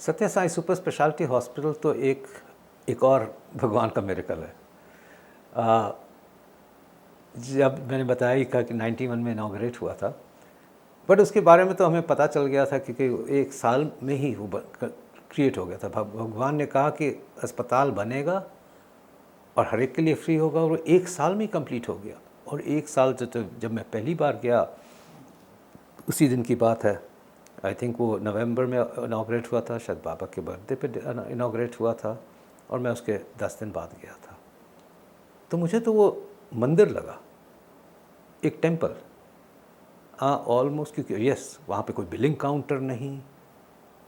सत्य Sai super speciality hospital तो एक और भगवान का मिरेकल है। जब मैंने बताया था कि 91 में इनॉग्रेट हुआ था, बट उसके बारे में तो हमें पता चल गया था क्योंकि एक साल में ही वो क्रिएट हो गया था। भगवान ने कहा कि अस्पताल बनेगा और हर एक के लिए फ्री होगा, और वो एक साल में ही कंप्लीट हो गया। और एक साल जब मैं पहली बार गया, उसी दिन की बात है, आई थिंक वो नवंबर में इनॉग्रेट हुआ था, शायद बाबा के बर्थडे पे इनॉग्रेट हुआ था, और मैं उसके 10 दिन बाद गया था। तो मुझे तो वो मंदिर लगा, एक टेंपल। हाँ, ऑलमोस्ट, क्योंकि यस, वहाँ पे कोई बिलिंग काउंटर नहीं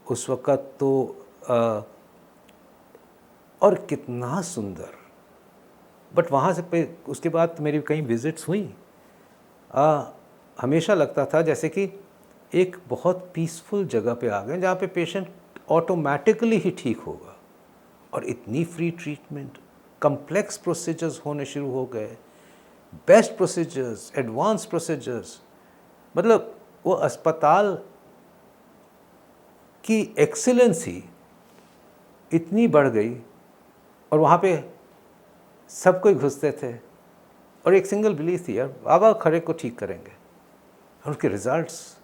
उस वक़्त तो। और कितना सुंदर। बट वहाँ से उसके बाद मेरी कई विज़िट्स हुई। हमेशा लगता था जैसे कि एक बहुत पीसफुल जगह पे आ गए, जहाँ पे पेशेंट ऑटोमेटिकली ही ठीक होगा। और इतनी फ्री ट्रीटमेंट, कम्प्लेक्स प्रोसीजर्स होने शुरू हो गए, बेस्ट प्रोसीजर्स, एडवांस प्रोसीजर्स। मतलब वो अस्पताल की एक्सीलेंसी इतनी बढ़ गई, और वहाँ पे सब कोई घुसते थे, और एक सिंगल बिलीफ थी, यार बाबा खरे को ठीक करेंगे। और उसके रिज़ल्ट्स,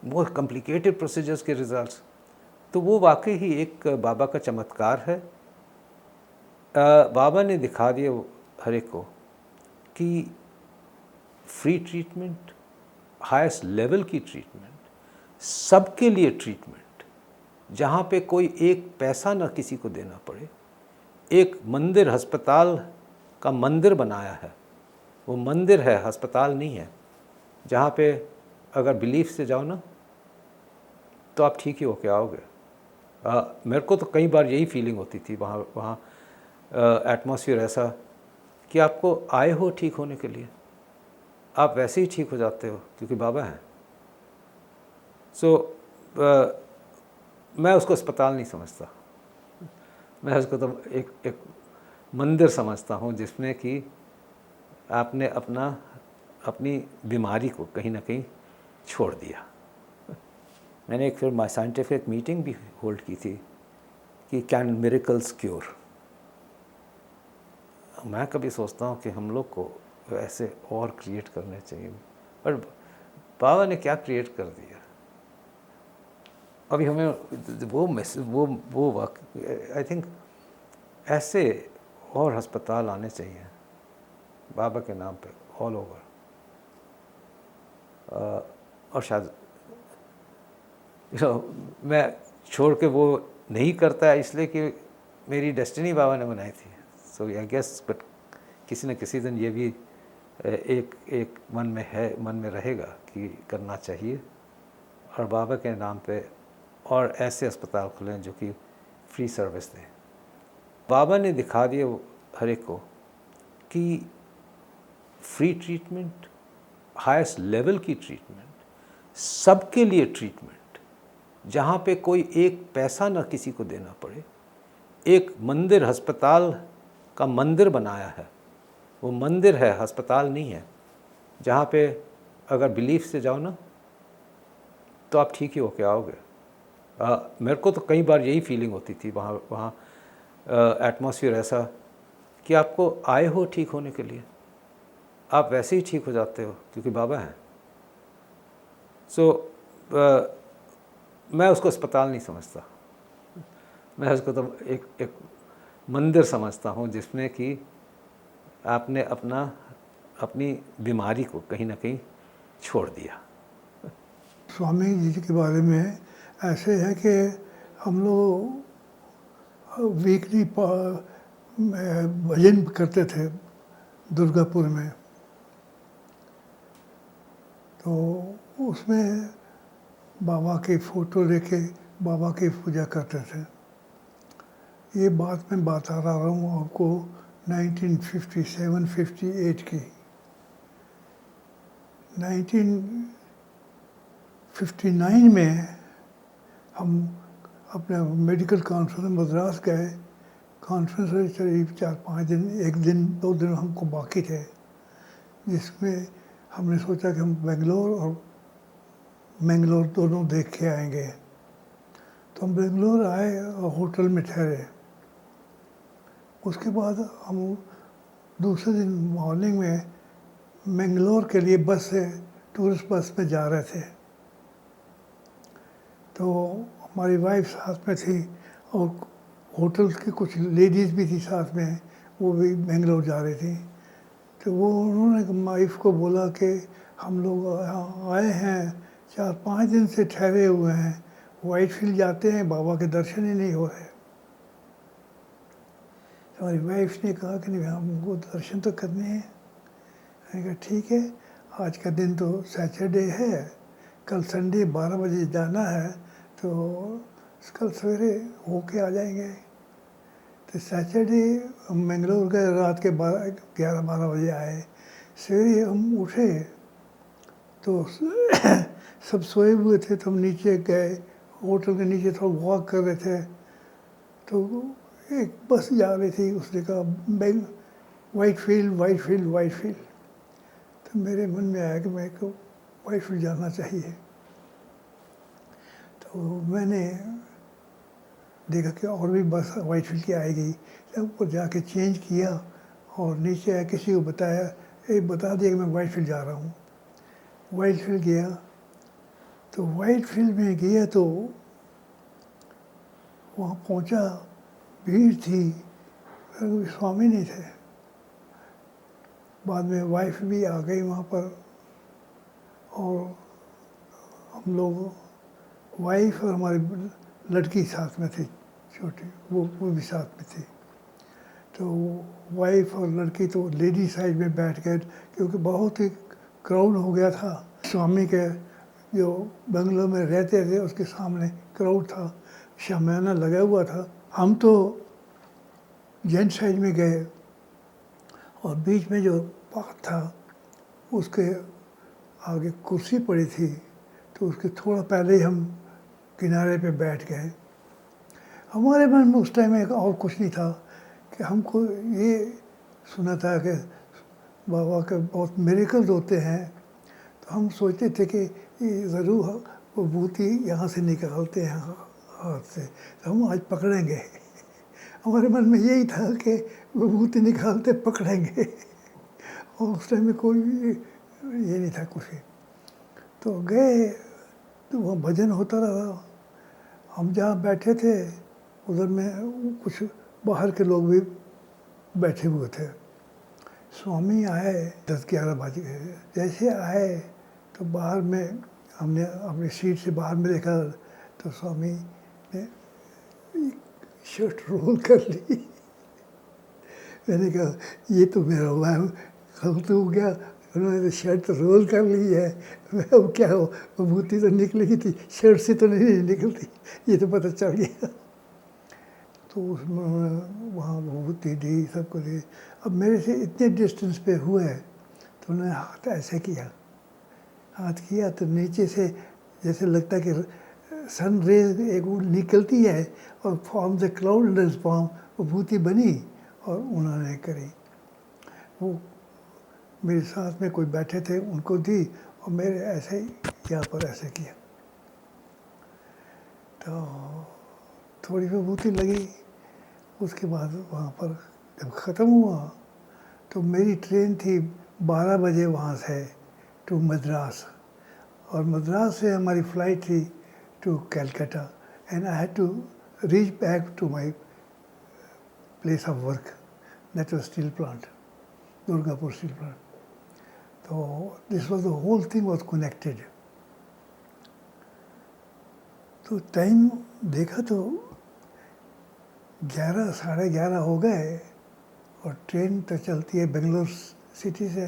वो कॉम्प्लिकेटेड प्रोसीजर्स के रिज़ल्ट्स, तो वो वाकई ही एक बाबा का चमत्कार है। बाबा ने दिखा दिया हर एक को कि फ्री ट्रीटमेंट, हाईएस्ट लेवल की ट्रीटमेंट, सबके लिए ट्रीटमेंट, जहाँ पे कोई एक पैसा ना किसी को देना पड़े। एक मंदिर, अस्पताल का मंदिर बनाया है। वो मंदिर है, अस्पताल नहीं है, जहाँ पे अगर बिलीफ से जाओ ना तो आप ठीक ही होके आओगे। मेरे को तो कई बार यही फीलिंग होती थी वहाँ एटमॉस्फेयर ऐसा कि आपको आए हो ठीक होने के लिए, आप वैसे ही ठीक हो जाते हो क्योंकि बाबा हैं। मैं उसको अस्पताल नहीं समझता, मैं उसको तो एक मंदिर समझता हूँ, जिसमें कि आपने अपनी बीमारी को कहीं ना कहीं छोड़ दिया। मैंने एक फिर साइंटिफिक मीटिंग भी होल्ड की थी कि कैन मिरेकल्स क्योर। मैं कभी सोचता हूँ कि हम लोग को ऐसे और क्रिएट करने चाहिए, पर बाबा ने क्या क्रिएट कर दिया। अभी हमें वो आई थिंक ऐसे और अस्पताल आने चाहिए बाबा के नाम पे ऑल ओवर। और शायद मैं छोड़ के वो नहीं करता इसलिए कि मेरी डेस्टिनी बाबा ने बनाई थी। सो आई गेस, बट किसी न किसी दिन ये भी एक मन में रहेगा कि करना चाहिए, और बाबा के नाम पे और ऐसे अस्पताल खुलें जो कि फ्री सर्विस दें। बाबा ने दिखा दिया हर एक को कि फ्री ट्रीटमेंट, हाईएस्ट लेवल की ट्रीटमेंट, सबके लिए ट्रीटमेंट, जहाँ पे कोई एक पैसा ना किसी को देना पड़े। एक मंदिर, अस्पताल का मंदिर बनाया है। वो मंदिर है, अस्पताल नहीं है, जहाँ पे अगर बिलीफ से जाओ ना तो आप ठीक ही होके आओगे। मेरे को तो कई बार यही फीलिंग होती थी वहाँ एटमॉस्फेयर ऐसा कि आपको आए हो ठीक होने के लिए, आप वैसे ही ठीक हो जाते हो क्योंकि बाबा हैं। मैं उसको अस्पताल नहीं समझता, मैं उसको तो एक मंदिर समझता हूँ, जिसमें कि आपने अपनी बीमारी को कहीं ना कहीं छोड़ दिया। स्वामी जी के बारे में ऐसे है कि हम लोग वीकली भजन करते थे दुर्गापुर में, तो उसमें बाबा की फ़ोटो लेके बाबा की पूजा करते थे। ये बात मैं बता रहा हूँ आपको 1957-58 की। 1959 में हम अपने मेडिकल कॉन्फ्रेंस मद्रास गए। कॉन्फ्रेंस में करीब 4-5 दिन, एक दिन 2 दिन हमको बाकी थे, जिसमें हमने सोचा कि हम बेंगलोर और मैंगलोर दोनों देख के आएंगे। तो हम बेंगलोर आए और होटल में ठहरे। उसके बाद हम दूसरे दिन मॉर्निंग में मैंगलोर के लिए बस से टूरिस्ट बस में जा रहे थे। तो हमारी वाइफ साथ में थी और होटल की कुछ लेडीज़ भी थी साथ में, वो भी बेंगलोर जा रही थी। तो वो उन्होंने वाइफ को बोला कि हम लोग यहाँ आए हैं, 4-5 दिन से ठहरे हुए हैं, वाइटफील्ड जाते हैं, बाबा के दर्शन ही नहीं हो रहे। तो हमारी वाइफ ने कहा कि नहीं हमको दर्शन तो करने हैं। मैंने कहा ठीक है, आज का दिन तो सैटरडे है, कल संडे 12 बजे जाना है, तो कल सवेरे होके आ जाएंगे। तो सैटरडे हम मैंगलोर गए, रात के 11-12 बजे आए। सवेरे हम उठे तो सब सोए हुए थे, तो हम नीचे गए, होटल के नीचे थोड़ा वॉक कर रहे थे। तो एक बस जा रही थी, उसने कहा वाइटफील्ड वाइटफील्ड वाइटफील्ड। तो मेरे मन में आया कि मेरे को वाइटफील्ड जाना चाहिए। तो मैंने देखा कि और भी बस वाइटफील्ड की आएगी, तो ऊपर जाके चेंज किया और नीचे आया, किसी को बताया, बता दिया कि मैं वाइटफील्ड जा रहा हूँ। वाइटफील्ड गया, तो वाइटफील्ड में गया तो वहाँ पहुँचा, भीड़ थी, स्वामी नहीं थे। बाद में वाइफ भी आ गई वहाँ पर, और हम लोग, वाइफ और हमारी लड़की साथ में थी छोटी, वो भी साथ में थी। तो वाइफ और लड़की तो लेडी साइड में बैठ गए, क्योंकि बहुत ही क्राउड हो गया था। स्वामी के जो बंगलों में रहते थे उसके सामने क्राउड था, शामियाना लगा हुआ था। हम तो जेंट साइड में गए और बीच में जो पार्क था उसके आगे कुर्सी पड़ी थी, तो उसके थोड़ा पहले ही हम किनारे पे बैठ गए। हमारे मन में उस टाइम में और कुछ नहीं था कि हमको ये सुना था कि बाबा के बहुत मिरेकल्स होते हैं, तो हम सोचते थे कि ये ज़रूर विभूति यहाँ से निकालते हैं हाथ से, तो हम आज पकड़ेंगे। हमारे मन में यही था कि विभूति निकालते पकड़ेंगे, और उस टाइम में कोई ये नहीं था कुछ। तो गए, तो वहाँ भजन होता रहा। हम जहाँ बैठे थे उधर में कुछ बाहर के लोग भी बैठे हुए थे। स्वामी आए, 10-11 बज गए। जैसे आए तो बाहर में हमने अपनी सीट से बाहर में देखा, तो स्वामी ने शर्ट रोल कर ली। मैंने कहा ये तो मेरा हुआ है, गलत हो गया, उन्होंने तो शर्ट रोल कर ली है, अब क्या हो, विभूति तो निकलेगी थी, शर्ट से तो नहीं निकलती, ये तो पता चल गया। तो उसमें उन्होंने वहाँ विभूति दी, सबको दी। अब मेरे से इतने डिस्टेंस पे हुए तो उन्होंने हाथ ऐसे किया, हाथ किया तो नीचे से जैसे लगता है कि सन रेज एक वो निकलती है और फॉर्म द क्लाउडलेस फॉर्म विभूति बनी और उन्होंने करी। वो मेरे साथ में कोई बैठे थे उनको दी और मेरे ऐसे ही यहाँ पर ऐसे किया, तो थोड़ी विभूति लगी। उसके बाद वहाँ पर जब ख़त्म हुआ तो मेरी ट्रेन थी 12 बजे वहाँ से टू मद्रास, और मद्रास से हमारी फ़्लाइट थी to Calcutta, and I had to reach back to my place of work, that was steel plant, Durgapur steel plant. तो this was the whole thing was connected. तो टाइम देखा तो 11 साढ़े 11 हो गए, और ट्रेन तो चलती है बेंगलोर सिटी से,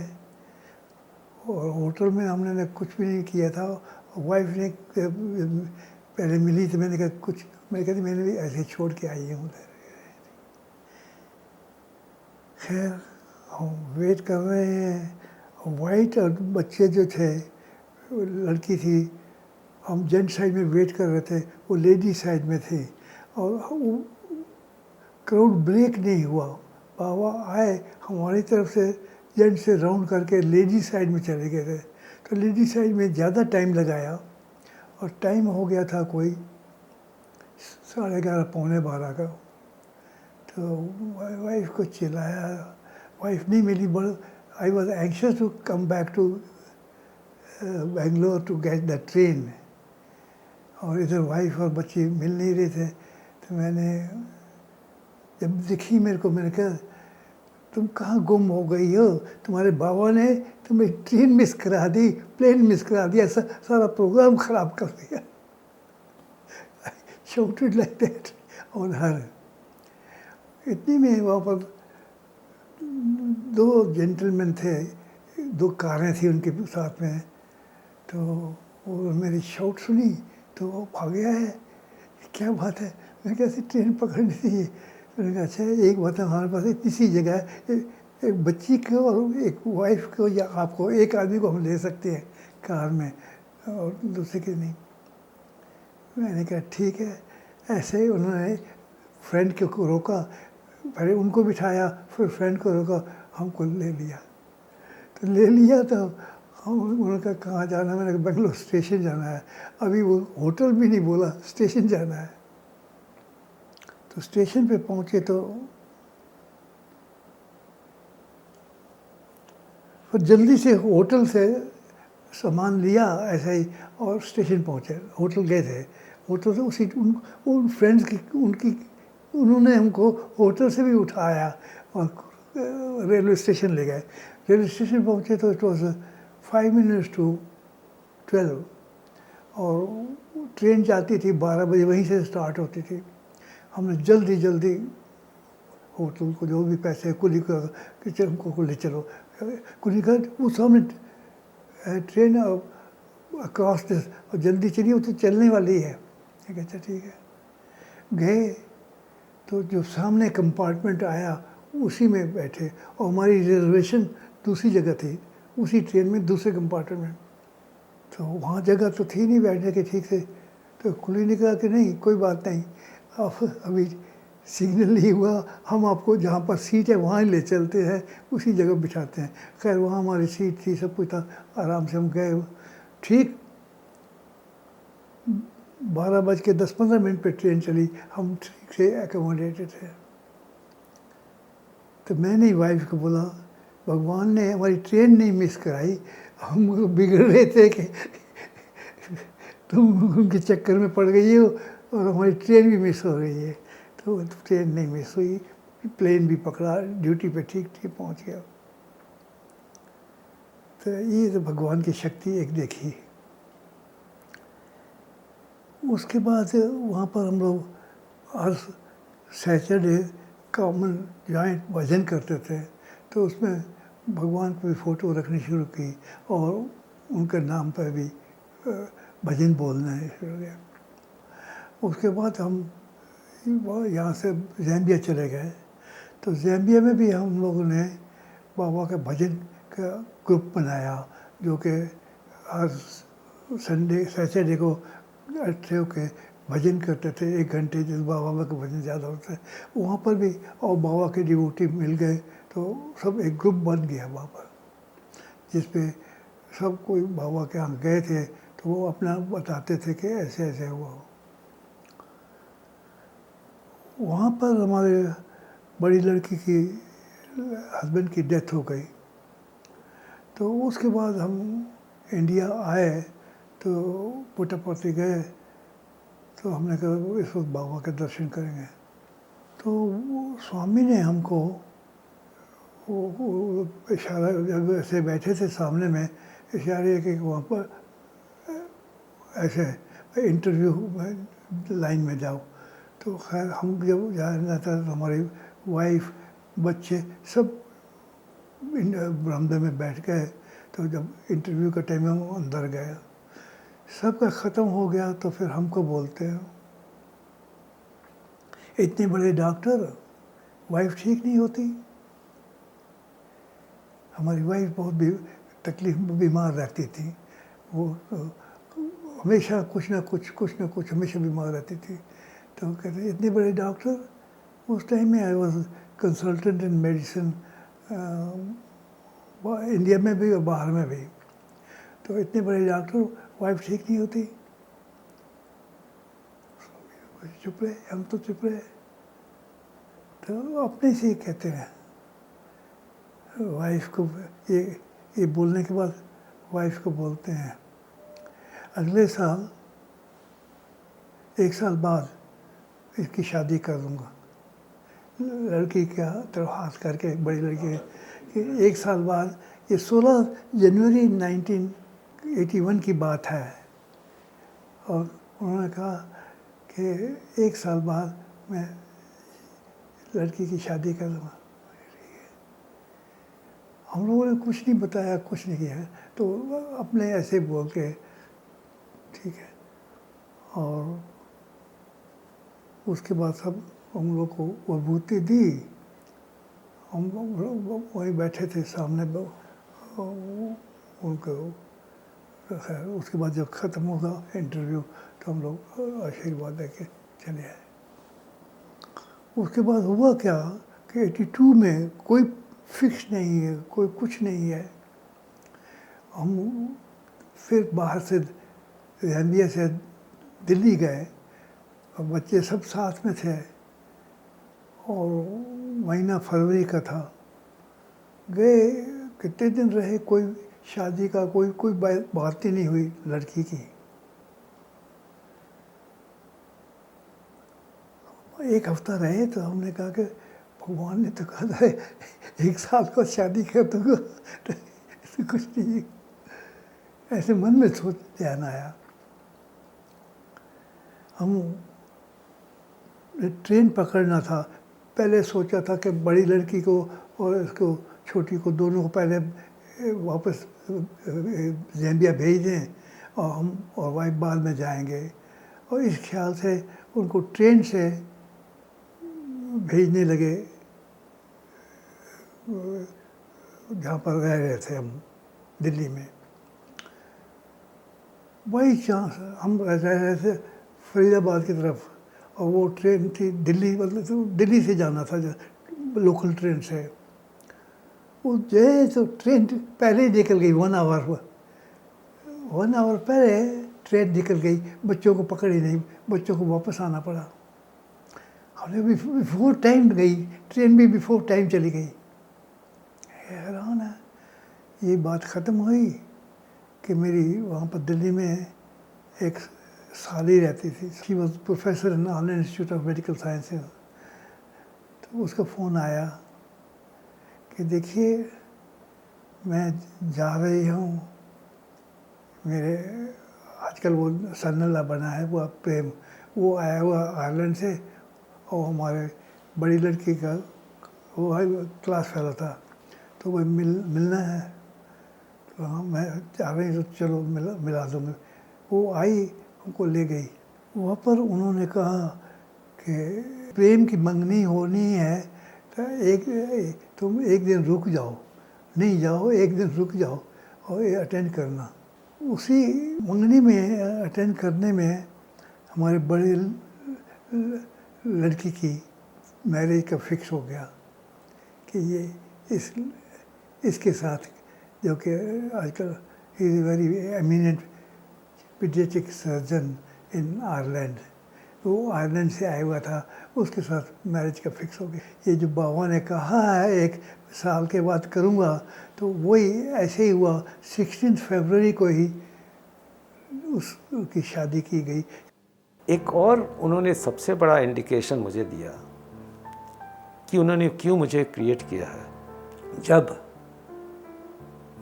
और होटल में हमने कुछ भी नहीं किया था। वाइफ ने पहले मिली तो मैंने कहा कुछ, मैं कहती मैंने भी ऐसे छोड़ के आई हूँ। खैर हम वेट कर रहे हैं, वाइट और बच्चे जो थे, लड़की थी, हम जेंट साइड में वेट कर रहे थे, वो लेडी साइड में थी, और वो क्राउड ब्रेक नहीं हुआ। बाबा आए हमारी तरफ से, जेंट से राउंड करके लेडी साइड में चले गए थे, तो लेडी साइड में ज़्यादा टाइम लगाया, और टाइम हो गया था कोई 11:30 पौने 12 का। तो वाइफ को चिल्लाया, वाइफ नहीं मिली। बड़ा I was anxious to come back to Bangalore to get the train, और इधर वाइफ और बच्चे मिल नहीं रहे थे। तो मैंने जब दिखी मेरे को, मैंने कहा तुम कहाँ गुम हो गई हो, तुम्हारे बाबा ने तुम्हें ट्रेन मिस करा दी, प्लेन मिस करा दिया, सारा प्रोग्राम ख़राब कर दिया। shouted like that on her। इतनी में वहाँ पर 2 जेंटलमैन थे, 2 कारें थी उनके साथ में। तो वो मेरी शाउट सुनी तो वो भाग गया है, क्या बात है। मैंने कहा ऐसी ट्रेन पकड़नी थी। मैंने कहा अच्छा एक बात है, हमारे पास इतनी सी जगह है, एक बच्ची को और एक वाइफ को या आपको, एक आदमी को हम ले सकते हैं कार में और दूसरे के नहीं। मैंने कहा ठीक है। ऐसे ही उन्होंने फ्रेंड को रोका, पहले उनको बिठाया, फिर फ्रेंड को रोका, हमको ले लिया। तो ले लिया तो हम, उन्होंने कहा कहाँ जाना है, मैंने कहा बेंगलोर स्टेशन जाना है। अभी वो होटल भी नहीं बोला, स्टेशन जाना है। तो स्टेशन पे पहुँचे तो फिर जल्दी से होटल से सामान लिया ऐसे ही और स्टेशन पहुँचे। होटल गए थे, होटल से उसी उन फ्रेंड्स की उनकी उन्होंने हमको होटल से भी उठाया और रेलवे स्टेशन ले गए। रेलवे स्टेशन पहुँचे तो इट वॉज 5 minutes to 12 और ट्रेन जाती थी 12 बजे, वहीं से स्टार्ट होती थी। हमने जल्दी जल्दी होटल को जो भी पैसे कुली को कि चलो हमको ले चलो, कुली का उस सामने ट्रेन अक्रॉस दिस और जल्दी चलिए, वो तो चलने वाली है। अच्छा ठीक है। गए तो जो सामने कंपार्टमेंट आया उसी में बैठे, और हमारी रिजर्वेशन दूसरी जगह थी, उसी ट्रेन में दूसरे कंपार्टमेंट में। तो वहाँ जगह तो थी नहीं बैठने की ठीक से। तो कुली ने कहा कि नहीं कोई बात नहीं, अब अभी सिग्नल नहीं हुआ, हम आपको जहाँ पर सीट है वहाँ ले चलते हैं, उसी जगह बिठाते हैं। खैर वहाँ हमारी सीट थी, सब कुछ था, आराम से हम गए। ठीक 12:10-15 पे ट्रेन चली, हम ठीक से एकोमोडेटेड थे। तो मैंने वाइफ को बोला भगवान ने हमारी ट्रेन नहीं मिस कराई, हम बिगड़ रहे थे कि तुम उनके चक्कर में पड़ गई हो और हमारी ट्रेन भी मिस हो गई है। तो ट्रेन नहीं मिस हुई, प्लेन भी पकड़ा, ड्यूटी पे ठीक ठीक पहुंच गया। तो ये तो भगवान की शक्ति एक देखी। उसके बाद वहाँ पर हम लोग हर सैटरडे कॉमन जॉइंट भजन करते थे। तो उसमें भगवान की फ़ोटो रखनी शुरू की और उनके नाम पर भी भजन बोलना शुरू किया। उसके बाद हम यहाँ से ज़ैम्बिया चले गए। तो ज़ैम्बिया में भी हम लोगों ने बाबा के भजन का ग्रुप बनाया, जो कि हर संडे सैटरडे को इकट्ठे होकर भजन करते थे 1 घंटे, जिस बाबा का भजन ज़्यादा होता है वहाँ पर भी, और बाबा के डिवोटी मिल गए तो सब एक ग्रुप बन गया वहाँ पर, जिस पे सब कोई बाबा के यहाँ गए थे तो वो अपना बताते थे कि ऐसे ऐसे हुआ। वहाँ पर हमारे बड़ी लड़की की हस्बैंड की डेथ हो गई। तो उसके बाद हम इंडिया आए तो पुट्टपर्ती गए। तो हमने कहा इस वक्त बाबा के दर्शन करेंगे। तो स्वामी ने हमको वो इशारा, जब ऐसे बैठे थे सामने में, इशारे कि वहाँ पर ऐसे इंटरव्यू लाइन में जाओ। तो खैर हम जब जाना था तो हमारी वाइफ बच्चे सब बरामदे में बैठ गए। तो जब इंटरव्यू का टाइम हम अंदर गए, सबका ख़त्म हो गया तो फिर हमको बोलते हैं इतने बड़े डॉक्टर, वाइफ ठीक नहीं होती। हमारी वाइफ बहुत तकलीफ बीमार रहती थी, वो हमेशा कुछ ना कुछ हमेशा बीमार रहती थी। तो कहते इतने बड़े डॉक्टर। उस टाइम में I was consultant in medicine, India में भी और बाहर में भी। तो इतने बड़े डॉक्टर, वाइफ ठीक नहीं होती। चुप रहे, हम तो चुप रहे। तो अपने से ही कहते हैं, वाइफ को ये बोलने के बाद वाइफ को बोलते हैं, अगले साल 1 साल बाद इसकी शादी कर दूँगा। लड़की का तरफ हाथ करके, बड़ी लड़की कि 1 साल बाद, ये 16 जनवरी 1981 की बात है, और उन्होंने कहा कि 1 साल बाद मैं लड़की की शादी कर दूँगा। हम लोगों ने कुछ नहीं बताया, कुछ नहीं किया, तो अपने ऐसे बोल के ठीक है। और उसके बाद सब हम लोग को विभूति दी। हम लोग वहीं बैठे थे सामने, उनको खैर उसके बाद जब ख़त्म होगा इंटरव्यू तो हम लोग आशीर्वाद दे के चले आए। उसके बाद हुआ क्या कि 82 में कोई फिक्स नहीं है, कोई कुछ नहीं है। हम फिर बाहर से ज़ाम्बिया से दिल्ली गए, और बच्चे सब साथ में थे, और महीना फरवरी का था। गए, कितने दिन रहे, कोई शादी का कोई बात ही नहीं हुई लड़की की। एक हफ्ता रहे तो हमने कहा कि भगवान ने तो कहा था 1 साल बाद शादी कर दूँगा, तो ऐसे कुछ नहीं। ऐसे मन में सोच ध्यान आया। हम ट्रेन पकड़ना था, पहले सोचा था कि बड़ी लड़की को और इसको छोटी को, दोनों को पहले वापस ज़ाम्बिया भेज दें, और हम और वाइफ बाद में जाएंगे। और इस ख्याल से उनको ट्रेन से भेजने लगे जहाँ पर रह रहे थे हम, दिल्ली में। बाई चांस हम रह रहे थे फरीदाबाद की तरफ, और वो ट्रेन थी दिल्ली, मतलब तो दिल्ली से जाना था लोकल ट्रेन से। वो जो तो ट्रेन पहले ही निकल गई, 1 आवर पहले ट्रेन निकल गई। बच्चों को पकड़ी नहीं, बच्चों को वापस आना पड़ा। हमने बिफोर टाइम गई ट्रेन, भी बिफोर टाइम चली गई। हैरान है। ये बात ख़त्म हुई कि मेरी वहाँ पर दिल्ली में एक साली रहती थी, she was professor in Anand institute of medical sciences. तो उसका फ़ोन आया कि देखिए मैं जा रही हूँ, मेरे आजकल वो सन्नला बना है, वो प्रेम, वो आया हुआ आयरलैंड से, और हमारे बड़ी लड़की का वो क्लास फेलो था, तो वह मिलना है। तो हाँ मैं जा रही हूँ, तो चलो मिला दूँगी। वो आई, हमको ले गई। वहाँ पर उन्होंने कहा कि प्रेम की मंगनी होनी है, तो तुम एक दिन रुक जाओ, नहीं जाओ, एक दिन रुक जाओ और ये अटेंड करना। उसी मंगनी में अटेंड करने में हमारे बड़े लड़की की मैरिज का फिक्स हो गया कि ये इसके साथ, जो कि आजकल he is very eminent paediatric surgeon in Ireland, वो आयरलैंड से आया हुआ था, उसके साथ मैरिज का फिक्स हो गया। ये जो बाबा ने कहा है 1 साल के बाद करूँगा, तो वही ऐसे ही हुआ। 16 फरवरी को ही उसकी शादी की गई। एक और उन्होंने सबसे बड़ा इंडिकेशन मुझे दिया कि उन्होंने क्यों मुझे क्रिएट किया है। जब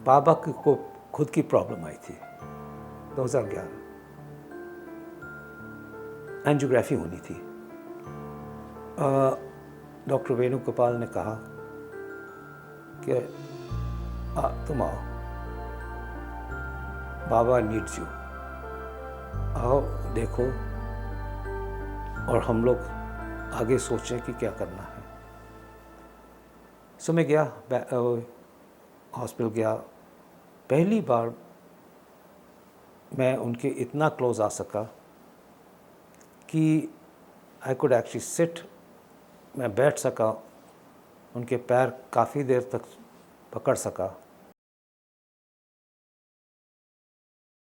बाबा को खुद की प्रॉब्लम आई थी 2011, एंजियोग्राफी होनी थी, डॉक्टर वेणुगोपाल ने कहा कि तुम आओ, बाबा नीड्स यू, आओ देखो, और हम लोग आगे सोचें कि क्या करना है। सो मैं गया, हॉस्पिटल गया। पहली बार मैं उनके इतना क्लोज आ सका कि आई कुड एक्चुअली सिट, मैं बैठ सका, उनके पैर काफ़ी देर तक पकड़ सका।